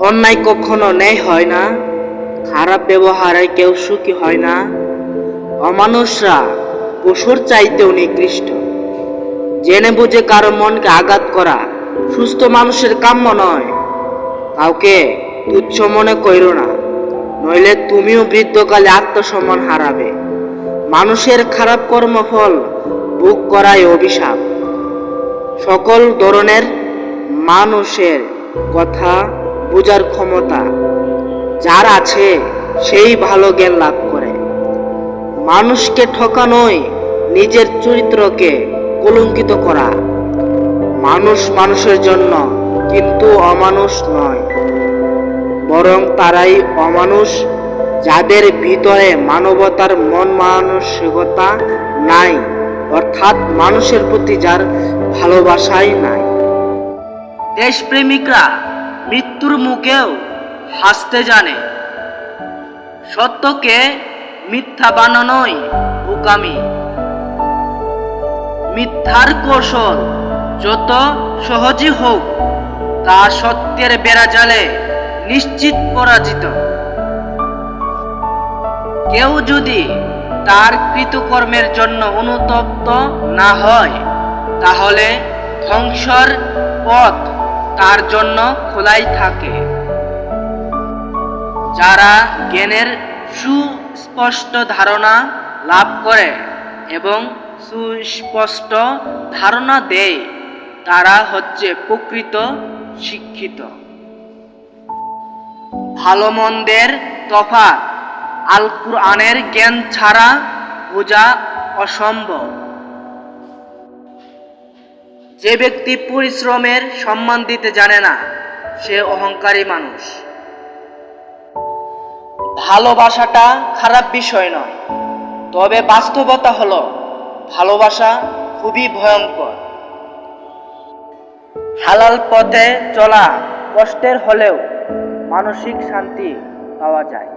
অন্যায় কখনো ন্যায় হয় না, খারাপ ব্যবহারে কেউ সুখী হয় না। অমানুষরা পশুর চাইতেও নিকৃষ্ট। জেনে বুঝে কারো মনকে আঘাত করা সুস্থ মানুষের কাম্য নয়। কাউকে তুচ্ছ মনে কইরো না, নইলে তুমিও বৃদ্ধকালে আত্মসম্মান হারাবে। মানুষের খারাপ কর্মফল ভোগ করাই অভিশাপ। সকল ধরনের মানুষের কথা বোঝার ক্ষমতা যার আছে সেই ভালো জ্ঞান লাভ করে। মানুষকে ঠকানোই নিজের চরিত্রকে কলঙ্কিত করা। মানুষ মানুষের জন্য, কিন্তু অমানুষ নয়। বরং তারাই অমানুষ যাদের ভিতরে মানবতার মন মানসিকতা নাই, অর্থাৎ মানুষের প্রতি যার ভালোবাসাই নাই। দেশপ্রেমিকরা মৃত্যুর মুখেও হাসতে জানে। সত্যকে মিথ্যা বানানোই বোকামি। মিথ্যার কৌশল যত সহজই হোক, তা সত্যের বেড়াজালে নিশ্চিত পরাজিত। কেউ যদি তার কৃতকর্মের জন্য অনুতপ্ত না হয়, তাহলে ধ্বংসের পথ তার জন্য খোলাই থাকে। যারা জ্ঞানের সুস্পষ্ট ধারণা লাভ করে এবং সুস্পষ্ট ধারণা দেয়, তারা হচ্ছে প্রকৃত শিক্ষিত। ভালো মন্দের তফাৎ আল কুরআনের জ্ঞান ছাড়া বোঝা অসম্ভব। যে ব্যক্তি পরিশ্রমের সম্মান দিতে জানে না, সে অহংকারী মানুষ। ভালোবাসাটা খারাপ বিষয় নয়, তবে বাস্তবতা হলো ভালোবাসা খুবই ভয়ঙ্কর। হালাল পথে চলা কষ্টের হলেও মানসিক শান্তি পাওয়া যায়।